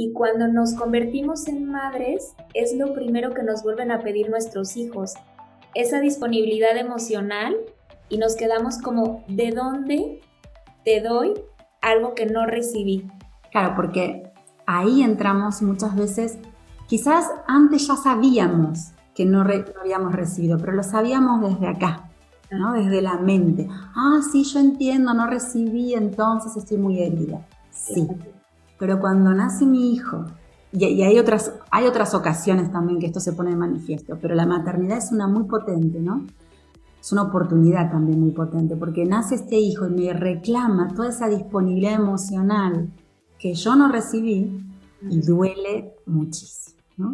y cuando nos convertimos en madres es lo primero que nos vuelven a pedir nuestros hijos, esa disponibilidad emocional, y nos quedamos como, ¿de dónde te doy algo que no recibí? Claro, porque ahí entramos muchas veces, quizás antes ya sabíamos que no habíamos recibido, pero lo sabíamos desde acá, ¿no? Desde la mente. Sí, yo entiendo, no recibí, entonces estoy muy herida. Sí, pero cuando nace mi hijo, y hay otras ocasiones también que esto se pone de manifiesto, pero la maternidad es una muy potente, ¿no? Es una oportunidad también muy potente, porque nace este hijo y me reclama toda esa disponibilidad emocional que yo no recibí, y duele muchísimo, ¿no?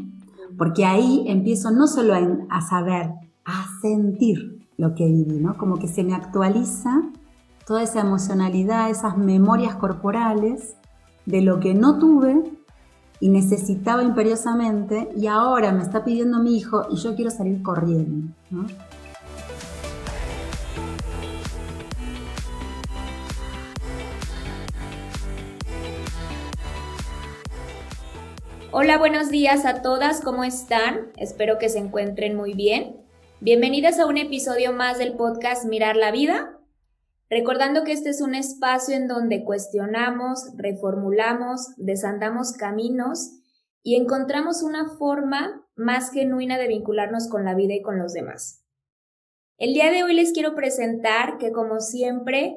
Porque ahí empiezo no solo a saber, a sentir lo que viví, ¿no? Como que se me actualiza toda esa emocionalidad, esas memorias corporales de lo que no tuve y necesitaba imperiosamente, y ahora me está pidiendo mi hijo y yo quiero salir corriendo, ¿no? Hola, buenos días a todas, ¿cómo están? Espero que se encuentren muy bien. Bienvenidas a un episodio más del podcast Mirar la Vida. Recordando que este es un espacio en donde cuestionamos, reformulamos, desandamos caminos y encontramos una forma más genuina de vincularnos con la vida y con los demás. El día de hoy les quiero presentar que, como siempre,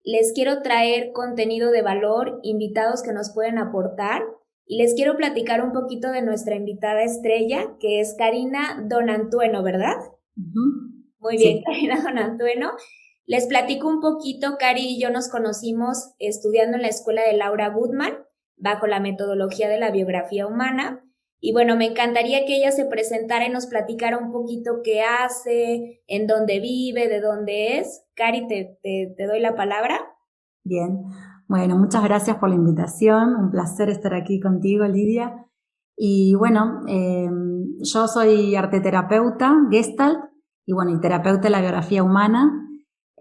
les quiero traer contenido de valor, invitados que nos pueden aportar, y les quiero platicar un poquito de nuestra invitada estrella, que es Karina Donantueno, ¿verdad? Muy bien, sí. Karina Donantueno. Les platico un poquito. Cari y yo nos conocimos estudiando en la escuela de Laura Goodman, bajo la metodología de la biografía humana. Y bueno, me encantaría que ella se presentara y nos platicara un poquito qué hace, en dónde vive, de dónde es. Cari, te doy la palabra. Bien, bueno, muchas gracias por la invitación. Un placer estar aquí contigo, Lidia. Y bueno, yo soy arteterapeuta, Gestalt, y terapeuta de la biografía humana.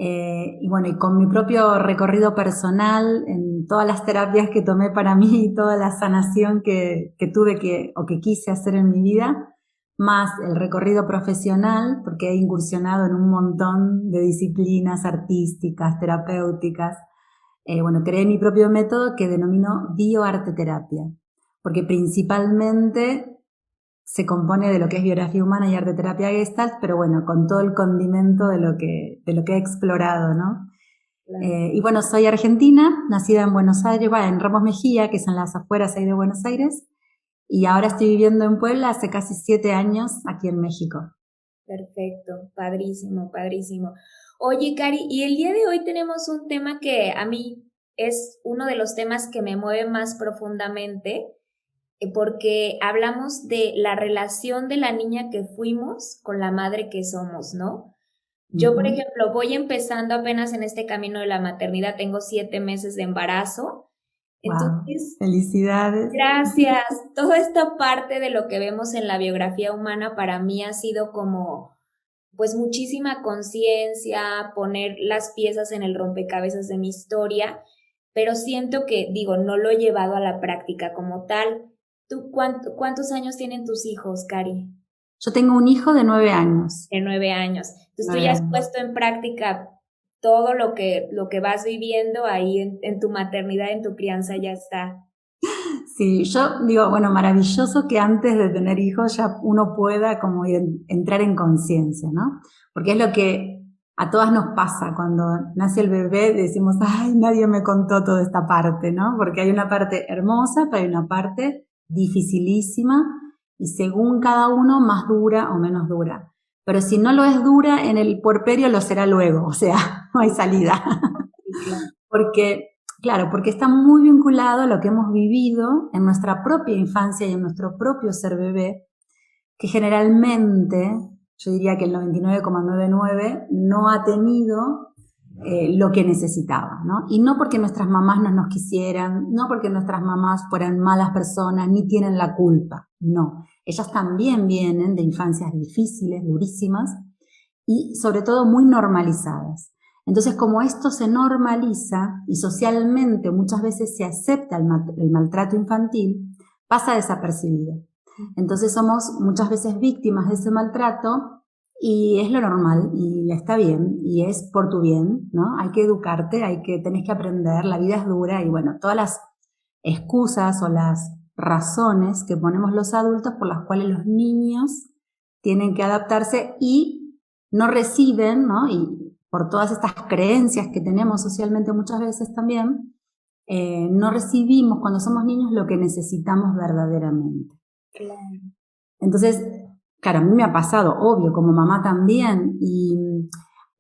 Y con mi propio recorrido personal en todas las terapias que tomé para mí y toda la sanación que tuve que quise hacer en mi vida, más el recorrido profesional, porque he incursionado en un montón de disciplinas artísticas, terapéuticas. Creé mi propio método que denomino bioarteterapia, porque principalmente se compone de lo que es biografía humana y arteterapia Gestalt, pero con todo el condimento de lo que he explorado, ¿no? Claro. Soy argentina, nacida en Buenos Aires, en Ramos Mejía, que son las afueras ahí de Buenos Aires, y ahora estoy viviendo en Puebla hace casi 7 años aquí en México. Perfecto, padrísimo, padrísimo. Oye, Cari, y el día de hoy tenemos un tema que a mí es uno de los temas que me mueve más profundamente, porque hablamos de la relación de la niña que fuimos con la madre que somos, ¿no? Yo, por ejemplo, voy empezando apenas en este camino de la maternidad, tengo 7 meses de embarazo. Entonces, wow, felicidades. Gracias. Toda esta parte de lo que vemos en la biografía humana para mí ha sido como, pues, muchísima conciencia, poner las piezas en el rompecabezas de mi historia, pero siento que, no lo he llevado a la práctica como tal. ¿Tú cuántos años tienen tus hijos, Cari? Yo tengo un hijo de 9 años. De 9 años. Entonces tú ya has puesto en práctica todo lo que vas viviendo ahí en tu maternidad, en tu crianza, ya está. Sí, yo digo, maravilloso que antes de tener hijos ya uno pueda como entrar en conciencia, ¿no? Porque es lo que a todas nos pasa cuando nace el bebé, decimos, ay, nadie me contó toda esta parte, ¿no? Porque hay una parte hermosa, pero hay una parte dificilísima y según cada uno más dura o menos dura. Pero si no lo es dura en el puerperio, lo será luego, o sea, no hay salida. Porque está muy vinculado a lo que hemos vivido en nuestra propia infancia y en nuestro propio ser bebé, que generalmente, yo diría que el 99,99 no ha tenido lo que necesitaba, ¿no? Y no porque nuestras mamás no nos quisieran, no porque nuestras mamás fueran malas personas, ni tienen la culpa, no. Ellas también vienen de infancias difíciles, durísimas, y sobre todo muy normalizadas. Entonces, como esto se normaliza y socialmente muchas veces se acepta el maltrato infantil, pasa desapercibido. Entonces somos muchas veces víctimas de ese maltrato y es lo normal y está bien y es por tu bien, ¿no? Hay que educarte, tenés que aprender, la vida es dura y bueno, todas las excusas o las razones que ponemos los adultos por las cuales los niños tienen que adaptarse y no reciben, ¿no? Y por todas estas creencias que tenemos socialmente muchas veces también, no recibimos cuando somos niños lo que necesitamos verdaderamente. Claro. Entonces, claro, a mí me ha pasado, obvio, como mamá también, y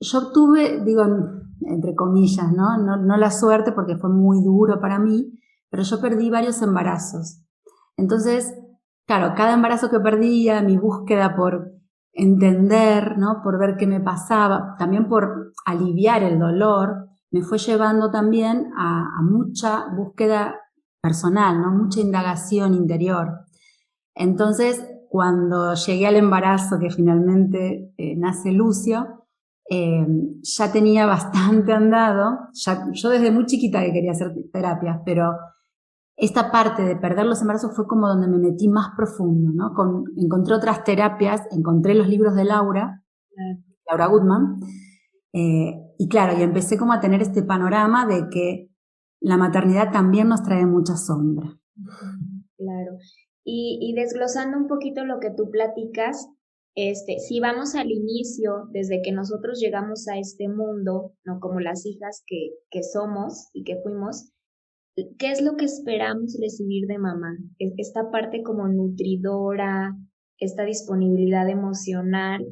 yo tuve, digo, entre comillas, no la suerte porque fue muy duro para mí, pero yo perdí varios embarazos. Entonces, claro, cada embarazo que perdía, mi búsqueda por entender, ¿no? Por ver qué me pasaba, también por aliviar el dolor, me fue llevando también a mucha búsqueda personal, ¿no? Mucha indagación interior. Entonces, cuando llegué al embarazo, que finalmente nace Lucio, ya tenía bastante andado. Yo desde muy chiquita que quería hacer terapias, pero esta parte de perder los embarazos fue como donde me metí más profundo, ¿no? Encontré otras terapias, encontré los libros de Laura Goodman, y claro, y empecé como a tener este panorama de que la maternidad también nos trae mucha sombra. Claro. Y desglosando un poquito lo que tú platicas, si vamos al inicio, desde que nosotros llegamos a este mundo, ¿no? Como las hijas que somos y que fuimos, ¿qué es lo que esperamos recibir de mamá? Esta parte como nutridora, esta disponibilidad emocional,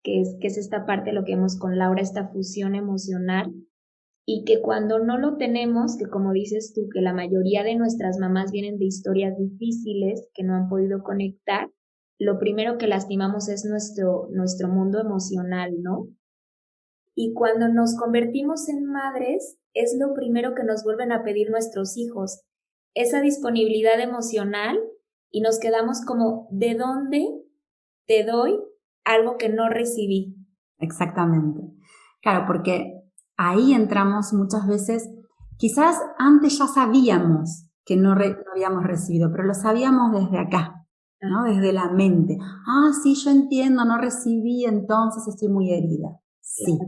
que es esta parte lo que vemos con Laura, esta fusión emocional, y que cuando no lo tenemos, que como dices tú, que la mayoría de nuestras mamás vienen de historias difíciles que no han podido conectar, lo primero que lastimamos es nuestro mundo emocional, ¿no? Y cuando nos convertimos en madres, es lo primero que nos vuelven a pedir nuestros hijos, esa disponibilidad emocional, y nos quedamos como, ¿de dónde te doy algo que no recibí? Exactamente. Claro, porque ahí entramos muchas veces, quizás antes ya sabíamos que no habíamos recibido, pero lo sabíamos desde acá, ¿no? Desde la mente. Sí, yo entiendo, no recibí, entonces estoy muy herida. Sí,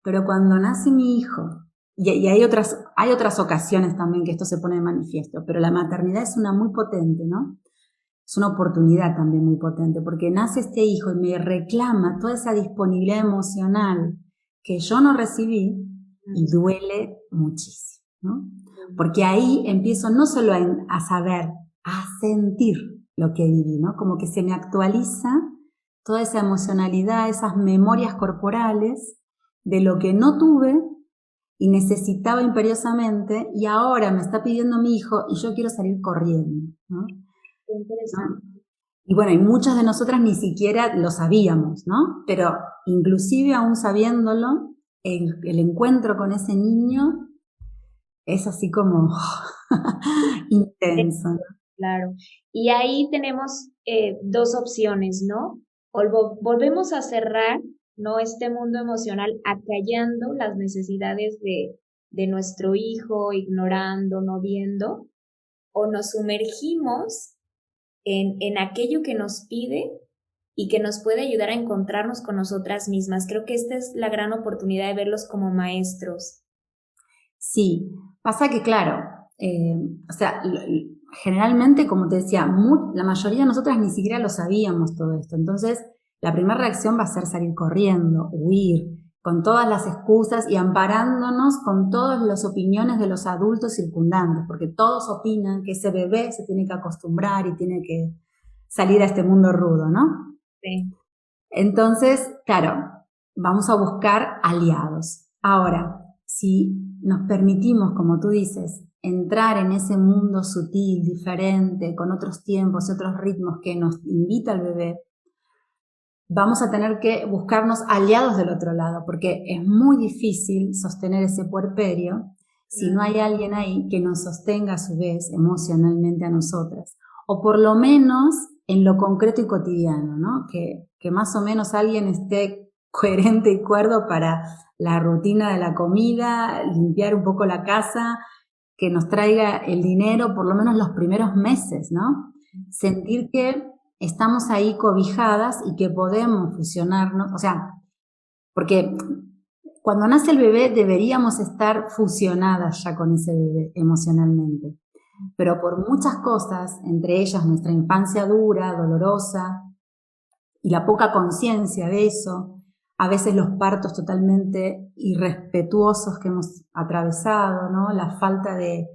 pero cuando nace mi hijo, y hay otras ocasiones también que esto se pone de manifiesto, pero la maternidad es una muy potente, ¿no? Es una oportunidad también muy potente, porque nace este hijo y me reclama toda esa disponibilidad emocional que yo no recibí y duele muchísimo, ¿no? Porque ahí empiezo no solo a saber, a sentir lo que viví, ¿no? Como que se me actualiza toda esa emocionalidad, esas memorias corporales de lo que no tuve y necesitaba imperiosamente y ahora me está pidiendo mi hijo y yo quiero salir corriendo, ¿no? Qué interesante. ¿No? Y bueno, y muchas de nosotras ni siquiera lo sabíamos, ¿no? Pero inclusive aún sabiéndolo, el encuentro con ese niño es así como intenso, ¿no? Claro. Y ahí tenemos dos opciones, ¿no? O volvemos a cerrar, ¿no? Este mundo emocional acallando las necesidades de nuestro hijo, ignorando, no viendo, o nos sumergimos en aquello que nos pide y que nos puede ayudar a encontrarnos con nosotras mismas. Creo que esta es la gran oportunidad de verlos como maestros. Sí, pasa que claro, o sea, generalmente, como te decía, la mayoría de nosotras ni siquiera lo sabíamos todo esto. Entonces, la primera reacción va a ser salir corriendo, huir, con todas las excusas y amparándonos con todas las opiniones de los adultos circundantes, porque todos opinan que ese bebé se tiene que acostumbrar y tiene que salir a este mundo rudo, ¿no? Sí. Entonces, claro, vamos a buscar aliados. Ahora, si nos permitimos, como tú dices, entrar en ese mundo sutil, diferente, con otros tiempos y otros ritmos que nos invita el bebé, vamos a tener que buscarnos aliados del otro lado, porque es muy difícil sostener ese puerperio si no hay alguien ahí que nos sostenga a su vez emocionalmente a nosotras, o por lo menos en lo concreto y cotidiano, ¿no? Que más o menos alguien esté coherente y cuerdo para la rutina de la comida, limpiar un poco la casa, que nos traiga el dinero por lo menos los primeros meses, ¿no? sentir que estamos ahí cobijadas y que podemos fusionarnos, o sea, porque cuando nace el bebé deberíamos estar fusionadas ya con ese bebé emocionalmente, pero por muchas cosas, entre ellas nuestra infancia dura, dolorosa, y la poca conciencia de eso, a veces los partos totalmente irrespetuosos que hemos atravesado, ¿no? La falta de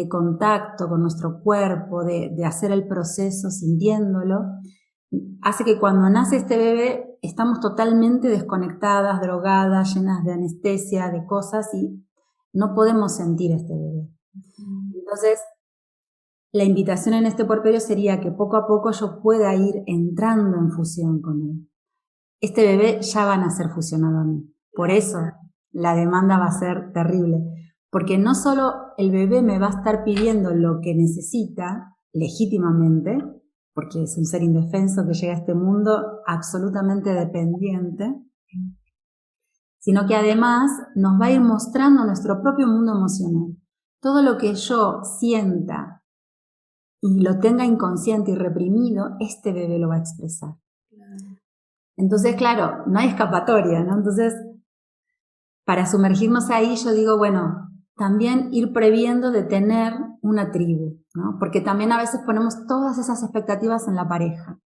contacto con nuestro cuerpo, de hacer el proceso sintiéndolo, hace que cuando nace este bebé estamos totalmente desconectadas, drogadas, llenas de anestesia, de cosas, y no podemos sentir a este bebé. Entonces, la invitación en este puerperio sería que poco a poco yo pueda ir entrando en fusión con él. Este bebé ya va a nacer fusionado a mí. Por eso la demanda va a ser terrible. Porque no solo el bebé me va a estar pidiendo lo que necesita legítimamente, porque es un ser indefenso que llega a este mundo absolutamente dependiente, sino que además nos va a ir mostrando nuestro propio mundo emocional. Todo lo que yo sienta y lo tenga inconsciente y reprimido, este bebé lo va a expresar. Entonces, claro, no hay escapatoria, ¿no? Entonces, para sumergirnos ahí, yo digo, bueno, también ir previendo de tener una tribu, ¿no? Porque también a veces ponemos todas esas expectativas en la pareja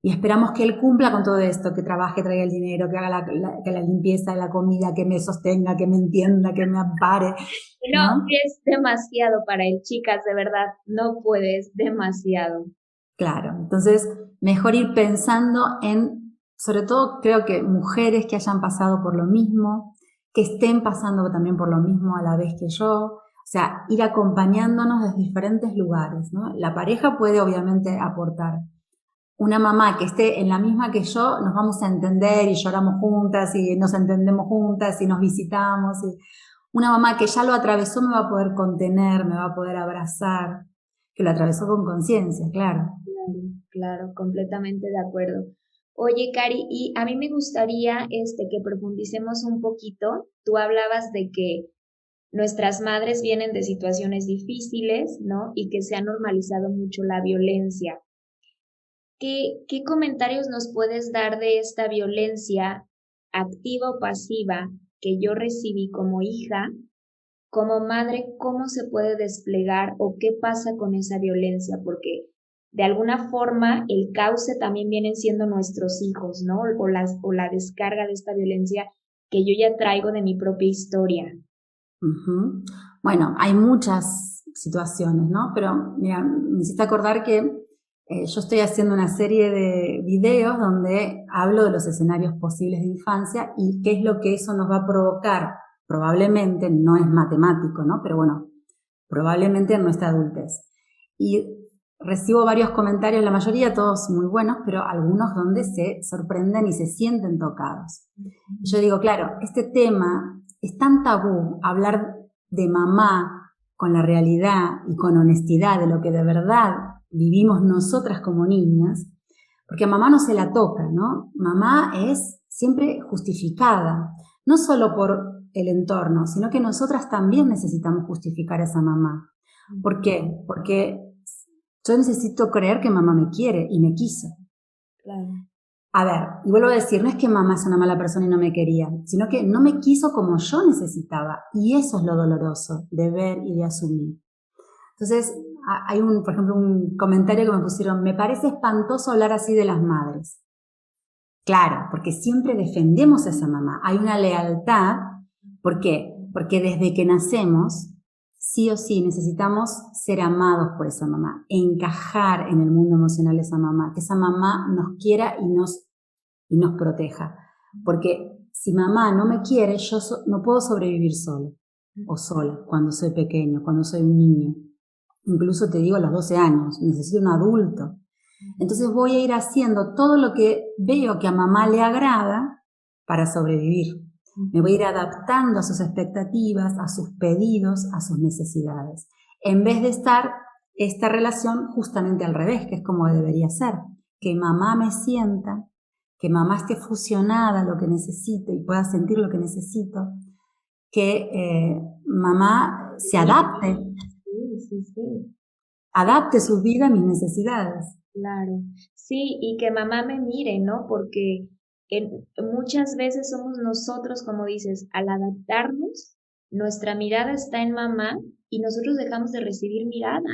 y esperamos que él cumpla con todo esto, que trabaje, traiga el dinero, que haga que la limpieza, la comida, que me sostenga, que me entienda, que me ampare, No, ¿no? es demasiado para él, chicas, de verdad, no puedes, demasiado. Claro, entonces mejor ir pensando en, sobre todo creo que mujeres que hayan pasado por lo mismo, que estén pasando también por lo mismo a la vez que yo, o sea, ir acompañándonos desde diferentes lugares, ¿no? La pareja puede obviamente aportar. Una mamá que esté en la misma que yo, nos vamos a entender y lloramos juntas y nos entendemos juntas y nos visitamos. Y una mamá que ya lo atravesó me va a poder contener, me va a poder abrazar, que lo atravesó con conciencia, claro. Claro, claro, completamente de acuerdo. Oye, Cari, y a mí me gustaría que profundicemos un poquito. Tú hablabas de que nuestras madres vienen de situaciones difíciles, ¿no? Y que se ha normalizado mucho la violencia. ¿Qué comentarios nos puedes dar de esta violencia activa o pasiva que yo recibí como hija? Como madre, ¿cómo se puede desplegar o qué pasa con esa violencia? Porque de alguna forma el cauce también vienen siendo nuestros hijos, ¿no? O la descarga de esta violencia que yo ya traigo de mi propia historia. Uh-huh. Bueno, hay muchas situaciones, ¿no? Pero mira, me hiciste acordar que yo estoy haciendo una serie de videos donde hablo de los escenarios posibles de infancia y qué es lo que eso nos va a provocar. Probablemente, no es matemático, ¿no? Pero bueno, probablemente en nuestra adultez. Y recibo varios comentarios, la mayoría todos muy buenos, pero algunos donde se sorprenden y se sienten tocados. Y yo digo, claro, este tema es tan tabú, hablar de mamá con la realidad y con honestidad de lo que de verdad vivimos nosotras como niñas, porque a mamá no se la toca, ¿no? Mamá es siempre justificada, no solo por el entorno, sino que nosotras también necesitamos justificar a esa mamá. ¿Por qué? Porque yo necesito creer que mamá me quiere y me quiso. Claro. A ver, y vuelvo a decir, no es que mamá es una mala persona y no me quería, sino que no me quiso como yo necesitaba. Y eso es lo doloroso de ver y de asumir. Entonces, hay por ejemplo, un comentario que me pusieron, me parece espantoso hablar así de las madres. Claro, porque siempre defendemos a esa mamá. Hay una lealtad. ¿Por qué? Porque desde que nacemos, sí o sí necesitamos ser amados por esa mamá, encajar en el mundo emocional de esa mamá, que esa mamá nos quiera y nos proteja. Porque si mamá no me quiere, yo no puedo sobrevivir solo o sola cuando soy pequeño, cuando soy un niño. Incluso te digo a los 12 años, necesito un adulto. Entonces voy a ir haciendo todo lo que veo que a mamá le agrada para sobrevivir. Me voy a ir adaptando a sus expectativas, a sus pedidos, a sus necesidades. En vez de estar esta relación justamente al revés, que es como debería ser. Que mamá me sienta, que mamá esté fusionada a lo que necesito y pueda sentir lo que necesito. Que mamá se adapte. Sí, sí, sí. adapte su vida a mis necesidades. Claro, sí, y que mamá me mire, ¿no? Porque muchas veces somos nosotros, como dices, al adaptarnos, nuestra mirada está en mamá y nosotros dejamos de recibir mirada.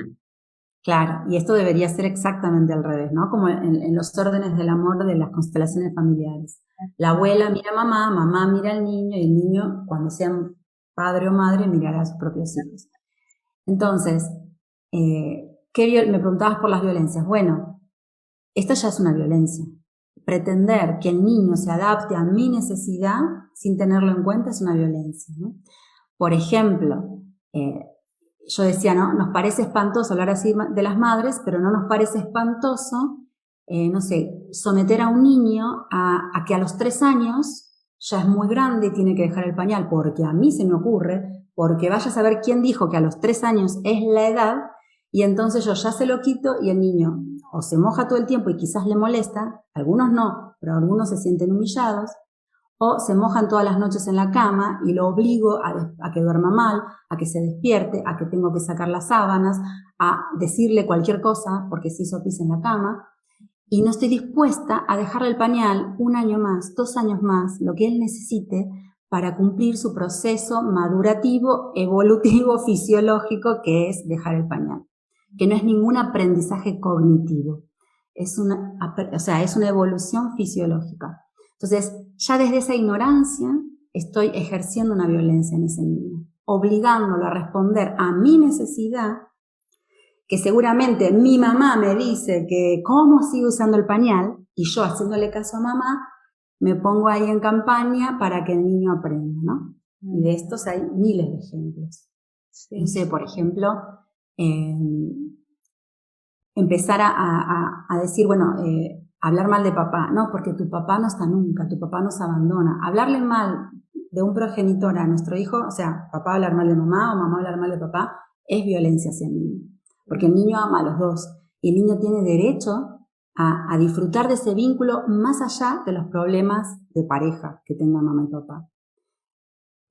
Claro, y esto debería ser exactamente al revés, ¿no? Como en los órdenes del amor de las constelaciones familiares. La abuela mira a mamá, mamá mira al niño y el niño, cuando sean padre o madre, mirará a sus propios hijos. Entonces, me preguntabas por las violencias. Bueno, esta ya es una violencia. Pretender que el niño se adapte a mi necesidad sin tenerlo en cuenta es una violencia, ¿no? Por ejemplo, yo decía, ¿no? Nos parece espantoso hablar así de las madres, pero no nos parece espantoso, no sé, someter a un niño a que a los 3 años ya es muy grande y tiene que dejar el pañal, porque a mí se me ocurre, porque vaya a saber quién dijo que a los 3 años es la edad, y entonces yo ya se lo quito y el niño o se moja todo el tiempo y quizás le molesta, algunos no, pero algunos se sienten humillados, o se mojan todas las noches en la cama y lo obligo a que duerma mal, a que se despierte, a que tengo que sacar las sábanas, a decirle cualquier cosa porque se hizo pis en la cama, y no estoy dispuesta a dejarle el pañal 1 año más, 2 años más, lo que él necesite para cumplir su proceso madurativo, evolutivo, fisiológico, que es dejar el pañal, que no es ningún aprendizaje cognitivo, es es una evolución fisiológica. Entonces, ya desde esa ignorancia estoy ejerciendo una violencia en ese niño, obligándolo a responder a mi necesidad, que seguramente mi mamá me dice que cómo sigue usando el pañal, y yo haciéndole caso a mamá, me pongo ahí en campaña para que el niño aprenda, ¿no? Y de estos hay miles de ejemplos. Sí. No sé, por ejemplo, empezar a decir, bueno, hablar mal de papá, no, porque tu papá no está nunca, tu papá nos abandona. Hablarle mal de un progenitor a nuestro hijo, o sea, papá hablar mal de mamá o mamá hablar mal de papá, es violencia hacia el niño. Porque el niño ama a los dos y el niño tiene derecho a disfrutar de ese vínculo más allá de los problemas de pareja que tengan mamá y papá.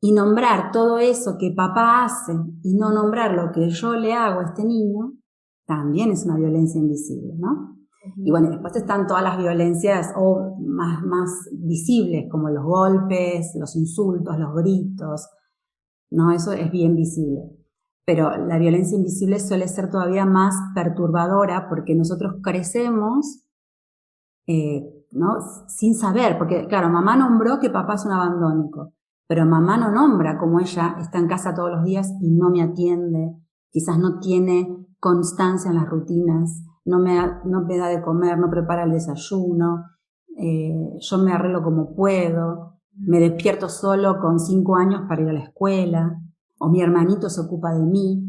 Y nombrar todo eso que papá hace y no nombrar lo que yo le hago a este niño, también es una violencia invisible, ¿no? Y bueno, después están todas las violencias más visibles, como los golpes, los insultos, los gritos, ¿no? Eso es bien visible. Pero la violencia invisible suele ser todavía más perturbadora porque nosotros crecemos, ¿no? Sin saber, porque claro, mamá nombró que papá es un abandónico, pero mamá no nombra como ella está en casa todos los días y no me atiende, quizás no tiene constancia en las rutinas, no me da de comer, no prepara el desayuno, yo me arreglo como puedo, me despierto solo con 5 años para ir a la escuela, o mi hermanito se ocupa de mí,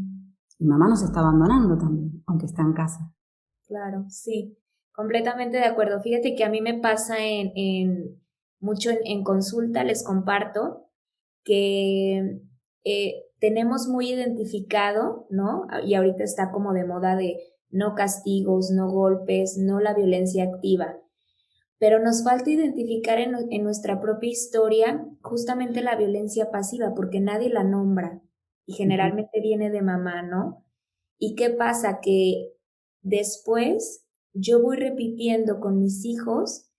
y mamá nos está abandonando también, aunque está en casa. Claro, sí, completamente de acuerdo. Fíjate que a mí me pasa mucho en consulta, les comparto, que tenemos muy identificado, ¿no? Y ahorita está como de moda de no castigos, no golpes, no la violencia activa. Pero nos falta identificar en nuestra propia historia justamente la violencia pasiva, porque nadie la nombra y generalmente viene de mamá, ¿no? ¿Y qué pasa? Que después yo voy repitiendo con mis hijos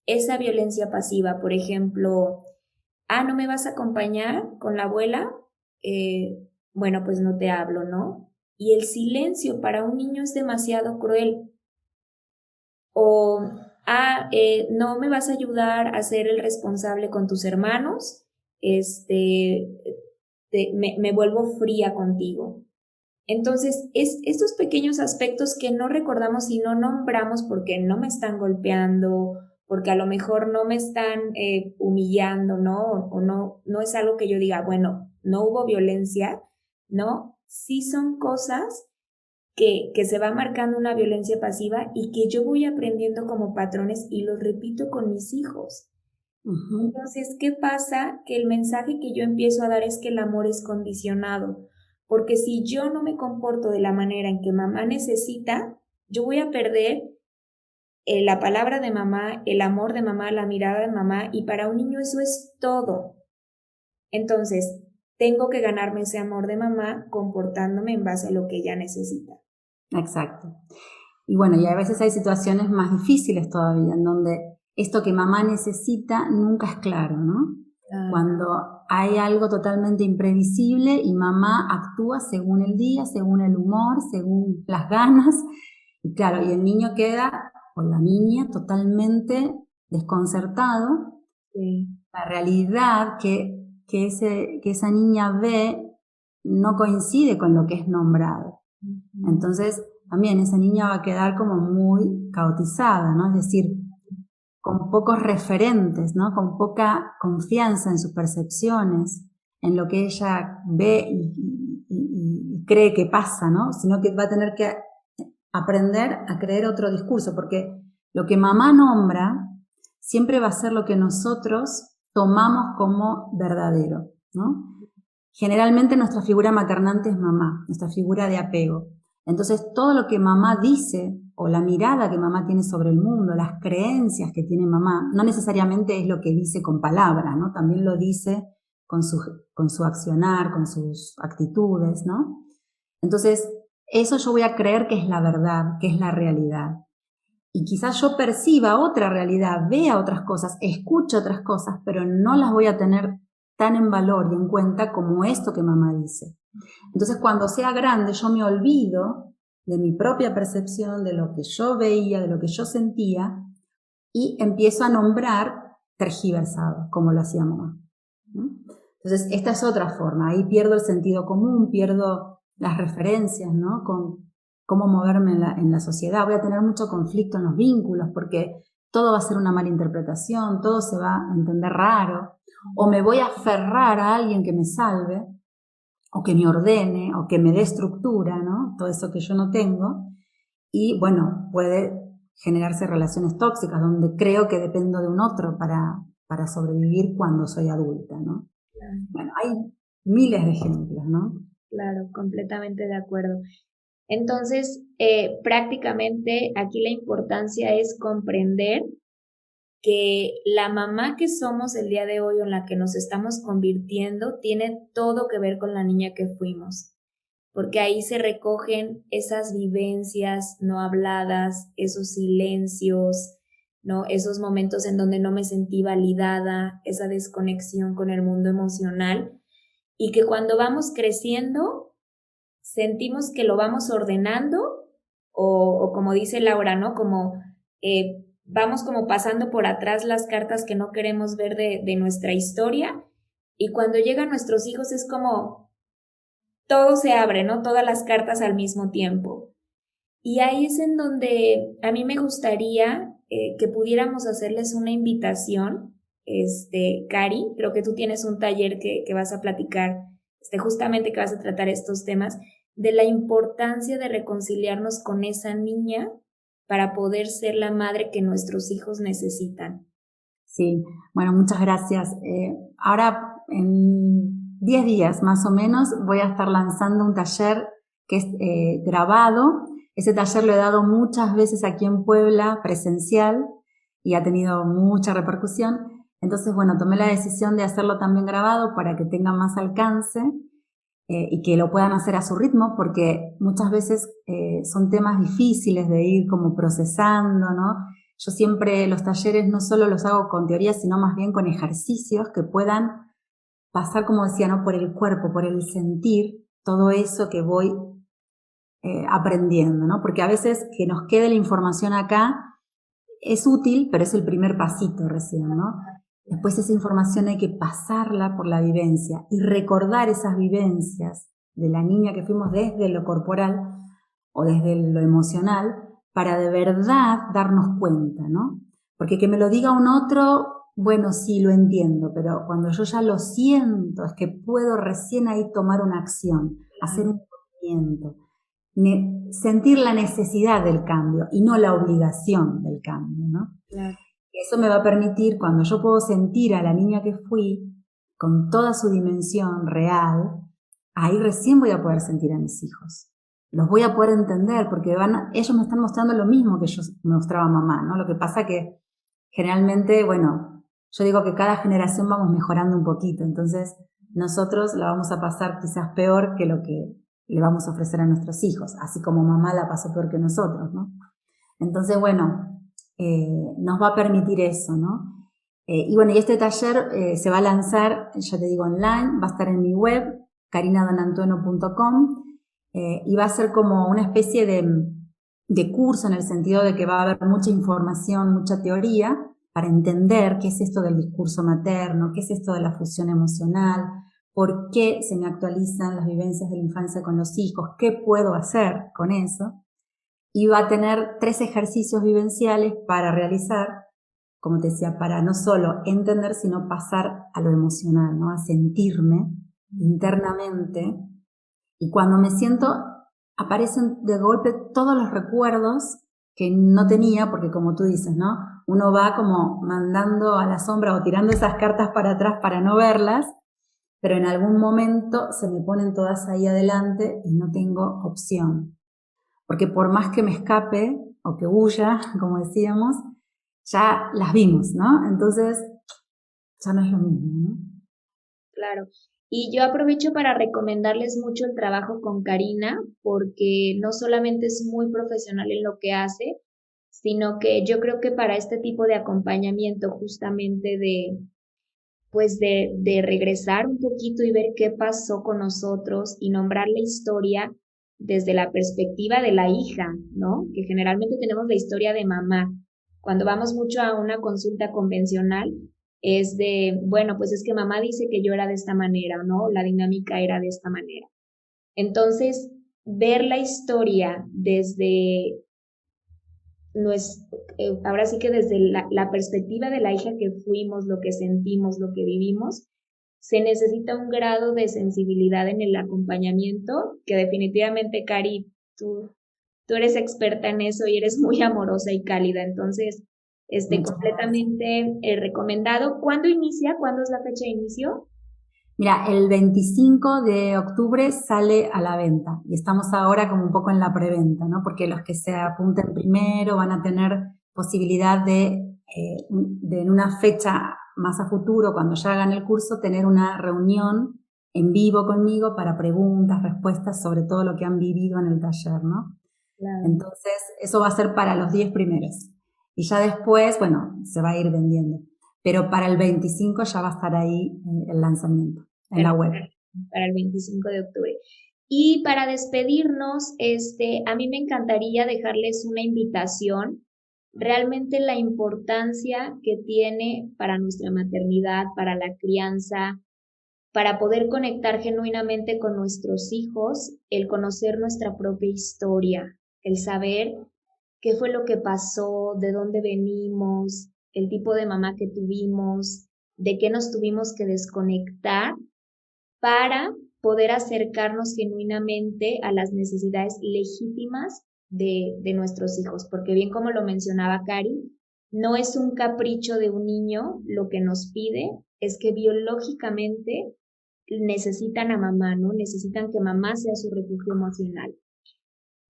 esa violencia pasiva. Por ejemplo, ¿no me vas a acompañar con la abuela? Bueno, pues no te hablo, ¿no? Y el silencio para un niño es demasiado cruel. O, no me vas a ayudar a ser el responsable con tus hermanos, me vuelvo fría contigo. Entonces, estos pequeños aspectos que no recordamos y no nombramos porque no me están golpeando, porque a lo mejor no me están humillando, ¿no? O no es algo que yo diga, bueno, no hubo violencia, ¿no? Sí son cosas que se va marcando una violencia pasiva y que yo voy aprendiendo como patrones y los repito con mis hijos. Entonces, ¿qué pasa? Que el mensaje que yo empiezo a dar es que el amor es condicionado, porque si yo no me comporto de la manera en que mamá necesita, yo voy a perder la palabra de mamá, el amor de mamá, la mirada de mamá, y para un niño eso es todo. Entonces, tengo que ganarme ese amor de mamá comportándome en base a lo que ella necesita. Exacto. Y bueno, y a veces hay situaciones más difíciles todavía, en donde esto que mamá necesita nunca es claro, ¿no? Cuando hay algo totalmente imprevisible y mamá actúa según el día, según el humor, según las ganas, y claro, y el niño queda, o la niña, totalmente desconcertado. Sí. La realidad que esa niña ve no coincide con lo que es nombrado. Entonces, también esa niña va a quedar como muy caotizada, ¿no? Es decir, con pocos referentes, ¿no? Con poca confianza en sus percepciones, en lo que ella ve y cree que pasa, ¿no? Sino que va a tener que aprender a creer otro discurso, porque lo que mamá nombra siempre va a ser lo que nosotros tomamos como verdadero, ¿no? Generalmente nuestra figura maternante es mamá, nuestra figura de apego. Entonces todo lo que mamá dice o la mirada que mamá tiene sobre el mundo, las creencias que tiene mamá, no necesariamente es lo que dice con palabras, ¿no? También lo dice con su accionar, con sus actitudes, ¿no? Entonces eso yo voy a creer que es la verdad, que es la realidad. Y quizás yo perciba otra realidad, vea otras cosas, escuche otras cosas, pero no las voy a tener tan en valor y en cuenta como esto que mamá dice. Entonces, cuando sea grande, yo me olvido de mi propia percepción, de lo que yo veía, de lo que yo sentía, y empiezo a nombrar tergiversado, como lo hacía mamá. Entonces, esta es otra forma. Ahí pierdo el sentido común, pierdo las referencias, ¿no? Con cómo moverme en la sociedad. Voy a tener mucho conflicto en los vínculos porque todo va a ser una mala interpretación, todo se va a entender raro. O me voy a aferrar a alguien que me salve, o que me ordene, o que me dé estructura, ¿no? Todo eso que yo no tengo. Y bueno, puede generarse relaciones tóxicas donde creo que dependo de un otro para sobrevivir cuando soy adulta, ¿no? Claro. Bueno, hay miles de ejemplos, ¿no? Claro, completamente de acuerdo. Entonces, prácticamente aquí la importancia es comprender que la mamá que somos el día de hoy o en la que nos estamos convirtiendo tiene todo que ver con la niña que fuimos, porque ahí se recogen esas vivencias no habladas, esos silencios, ¿no? Esos momentos en donde no me sentí validada, esa desconexión con el mundo emocional, y que cuando vamos creciendo sentimos que lo vamos ordenando o como dice Laura, ¿no? Como vamos como pasando por atrás las cartas que no queremos ver de nuestra historia, y cuando llegan nuestros hijos es como todo se abre, ¿no? Todas las cartas al mismo tiempo. Y ahí es en donde a mí me gustaría que pudiéramos hacerles una invitación, Cari, creo que tú tienes un taller que vas a platicar, justamente que vas a tratar estos temas, de la importancia de reconciliarnos con esa niña para poder ser la madre que nuestros hijos necesitan. Sí, bueno, muchas gracias. Ahora, en 10 días más o menos, voy a estar lanzando un taller que es grabado. Ese taller lo he dado muchas veces aquí en Puebla, presencial, y ha tenido mucha repercusión. Entonces, bueno, tomé la decisión de hacerlo también grabado para que tenga más alcance y que lo puedan hacer a su ritmo, porque muchas veces son temas difíciles de ir como procesando, ¿no? Yo siempre los talleres no solo los hago con teoría, sino más bien con ejercicios que puedan pasar, como decía, ¿no? Por el cuerpo, por el sentir, todo eso que voy aprendiendo, ¿no? Porque a veces que nos quede la información acá es útil, pero es el primer pasito recién, ¿no? Después esa información hay que pasarla por la vivencia y recordar esas vivencias de la niña que fuimos desde lo corporal o desde lo emocional para de verdad darnos cuenta, ¿no? Porque que me lo diga un otro, bueno, sí, lo entiendo, pero cuando yo ya lo siento es que puedo recién ahí tomar una acción, hacer un movimiento, sentir la necesidad del cambio y no la obligación del cambio, ¿no? Claro. Eso me va a permitir, cuando yo puedo sentir a la niña que fui, con toda su dimensión real, ahí recién voy a poder sentir a mis hijos. Los voy a poder entender porque ellos me están mostrando lo mismo que yo me mostraba mamá, ¿no? Lo que pasa que generalmente, bueno, yo digo que cada generación vamos mejorando un poquito, entonces nosotros la vamos a pasar quizás peor que lo que le vamos a ofrecer a nuestros hijos, así como mamá la pasó peor que nosotros, ¿no? Entonces, bueno, nos va a permitir eso, ¿no? Y bueno, y este taller se va a lanzar, ya te digo, online, va a estar en mi web, carinadonantueno.com, y va a ser como una especie de curso en el sentido de que va a haber mucha información, mucha teoría, para entender qué es esto del discurso materno, qué es esto de la fusión emocional, por qué se me actualizan las vivencias de la infancia con los hijos, qué puedo hacer con eso. Y va a tener 3 ejercicios vivenciales para realizar, como te decía, para no solo entender, sino pasar a lo emocional, ¿no? A sentirme internamente. Y cuando me siento, aparecen de golpe todos los recuerdos que no tenía, porque como tú dices, ¿no? Uno va como mandando a la sombra o tirando esas cartas para atrás para no verlas, pero en algún momento se me ponen todas ahí adelante y no tengo opción. Porque por más que me escape o que huya, como decíamos, ya las vimos, ¿no? Entonces, ya no es lo mismo, ¿no? Claro. Y yo aprovecho para recomendarles mucho el trabajo con Karina, porque no solamente es muy profesional en lo que hace, sino que yo creo que para este tipo de acompañamiento justamente de regresar un poquito y ver qué pasó con nosotros y nombrar la historia desde la perspectiva de la hija, ¿no? Que generalmente tenemos la historia de mamá. Cuando vamos mucho a una consulta convencional, es de, bueno, pues es que mamá dice que yo era de esta manera, ¿no? La dinámica era de esta manera. Entonces, ver la historia desde ahora sí que desde la perspectiva de la hija que fuimos, lo que sentimos, lo que vivimos, se necesita un grado de sensibilidad en el acompañamiento que definitivamente, Cari, tú eres experta en eso y eres muy amorosa y cálida, entonces, completamente recomendado. ¿Cuándo inicia? ¿Cuándo es la fecha de inicio? Mira, el 25 de octubre sale a la venta y estamos ahora como un poco en la preventa, ¿no? Porque los que se apunten primero van a tener posibilidad de en una fecha más a futuro, cuando ya hagan el curso, tener una reunión en vivo conmigo para preguntas, respuestas sobre todo lo que han vivido en el taller, ¿no? Claro. Entonces, eso va a ser para los 10 primeros. Y ya después, bueno, se va a ir vendiendo. Pero para el 25 ya va a estar ahí el lanzamiento en la web. Para el 25 de octubre. Y para despedirnos, a mí me encantaría dejarles una invitación, realmente la importancia que tiene para nuestra maternidad, para la crianza, para poder conectar genuinamente con nuestros hijos, el conocer nuestra propia historia, el saber qué fue lo que pasó, de dónde venimos, el tipo de mamá que tuvimos, de qué nos tuvimos que desconectar para poder acercarnos genuinamente a las necesidades legítimas de nuestros hijos, porque bien como lo mencionaba Cari, no es un capricho de un niño, lo que nos pide es que biológicamente necesitan a mamá, ¿no? Necesitan que mamá sea su refugio emocional.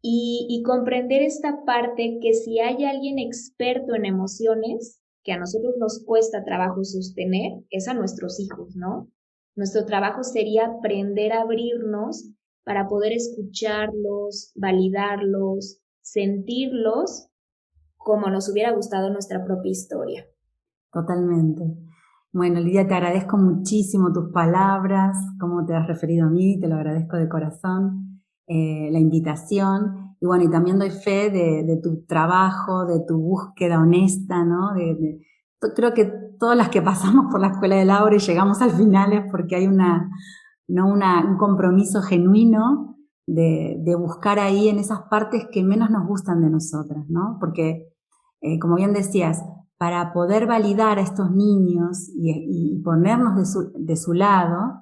Y comprender esta parte que si hay alguien experto en emociones, que a nosotros nos cuesta trabajo sostener, es a nuestros hijos, ¿no? Nuestro trabajo sería aprender a abrirnos para poder escucharlos, validarlos, sentirlos como nos hubiera gustado nuestra propia historia. Totalmente. Bueno, Lidia, te agradezco muchísimo tus palabras, cómo te has referido a mí, te lo agradezco de corazón, la invitación. Y bueno, y también doy fe de tu trabajo, de tu búsqueda honesta, ¿no? Creo que todas las que pasamos por la Escuela de Laura y llegamos al final es porque hay un compromiso genuino de buscar ahí en esas partes que menos nos gustan de nosotras, ¿no? Porque, como bien decías, para poder validar a estos niños y ponernos de su lado,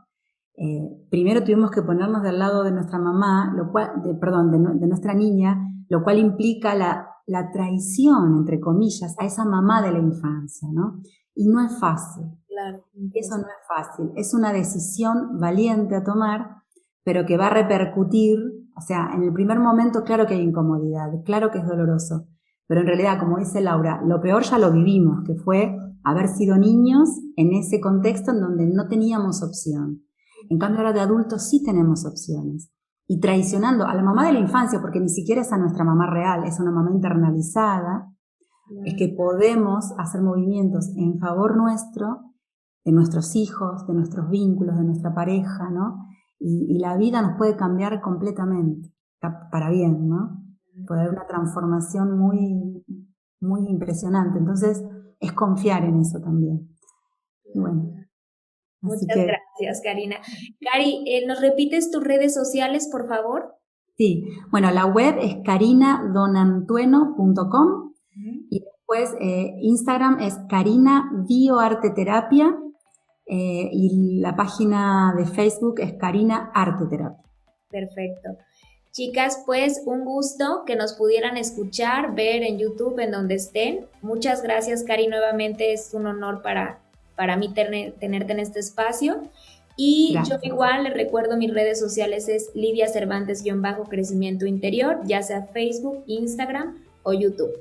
primero tuvimos que ponernos del lado de nuestra mamá, de nuestra niña, lo cual implica la traición, entre comillas, a esa mamá de la infancia, ¿no? Y no es fácil. Claro. Eso no es fácil. Es una decisión valiente a tomar, pero que va a repercutir, o sea, en el primer momento claro que hay incomodidad, claro que es doloroso, pero en realidad, como dice Laura, lo peor ya lo vivimos, que fue haber sido niños en ese contexto en donde no teníamos opción. En cambio ahora de adultos sí tenemos opciones. y traicionando a la mamá de la infancia, porque ni siquiera es a nuestra mamá real, es una mamá internalizada, es que podemos hacer movimientos en favor nuestro, de nuestros hijos, de nuestros vínculos, de nuestra pareja, ¿no? Y la vida nos puede cambiar completamente, para bien, ¿no? Puede haber una transformación muy, muy impresionante. Entonces, es confiar en eso también. Bueno, muchas gracias, Karina. Cari, ¿nos repites tus redes sociales, por favor? Sí, bueno, la web es carinadonantueno.com y después Instagram es Karina Bioarteterapia y la página de Facebook es Karina Arteterapia. Perfecto. Chicas, pues un gusto que nos pudieran escuchar, ver en YouTube, en donde estén. Muchas gracias, Cari, nuevamente es un honor para mí tenerte en este espacio. Y gracias. Yo igual les recuerdo mis redes sociales es Lidia Cervantes-Crecimiento Interior, ya sea Facebook, Instagram o YouTube.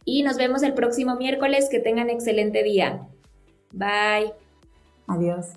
Y nos vemos el próximo miércoles, que tengan excelente día. Bye. Adiós.